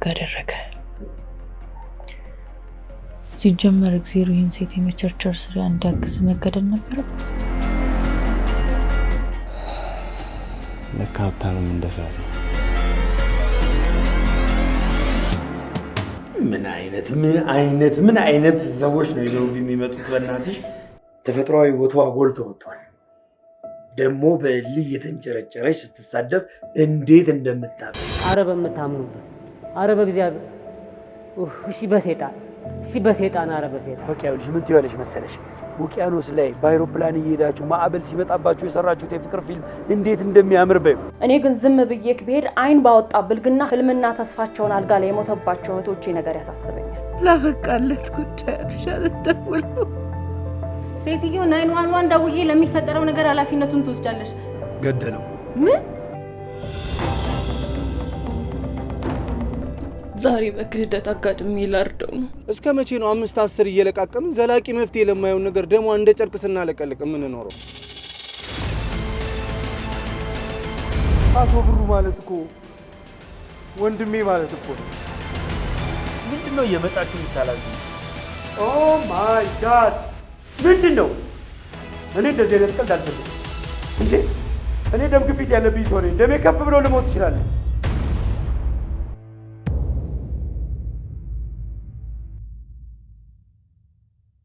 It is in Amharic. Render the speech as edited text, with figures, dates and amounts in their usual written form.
አደረገ። ሲጀመር እግዚአብሔር ይህን ሴት የመቸርቸር ስራ እንዳግዝ መገደል ነበረበት። ለካ ሀብታምም እንደሳሰ። ምን አይነት ሰዎች ነው ይዘው የሚመጡት? በእናትሽ ተፈጥሯዊ ቦታዋ ጎልቶ ወጥቷል። ደግሞ በእልህ እየተንጨረጨረች ስትሳደብ እንዴት እንደምታውቅ። አረ በምታምኑበት፣ አረ በእግዚአብሔር፣ እሺ በሰይጣን አረ በሰይጣን። በቃ ይኸውልሽ ምን ትይዋለሽ መሰለሽ፣ ውቅያኖስ ላይ በአይሮፕላን እየሄዳችሁ ማዕበል ሲመጣባችሁ የሰራችሁት የፍቅር ፊልም እንዴት እንደሚያምር በይው። እኔ ግን ዝም ብዬ ብሄድ አይን ባወጣ ብልግና ህልምና ተስፋቸውን አልጋ ላይ የሞተባቸው እህቶቼ ነገር ያሳስበኛል። ላበቃለት ጉዳይ አልሻለ ደውለው ሴትዮ 911 ደውዬ ለሚፈጠረው ነገር ኃላፊነቱን ትወስጃለሽ። ገደለው። ምን? ዛሬ በክህደት አጋድሜ ላርደው ነው። እስከ መቼ ነው 5-10 እየለቃቀምን ዘላቂ መፍትሄ ለማየው ነገር ደሞ እንደ ጨርቅ ስናለቀልቅ የምንኖረው? አቶ ብሩ ማለት እኮ ወንድሜ ማለት እኮ ነው። ምንድነው እየመጣችሁ የምታላዙ? ኦ ማይ ጋድ! ምንድነው? እኔ እንደዚህ አይነት ቀልድ አልፈልግም እንዴ! እኔ ደም ግፊት ያለብኝ ሰው ነኝ። ደሜ ከፍ ብሎ ልሞት ይችላል።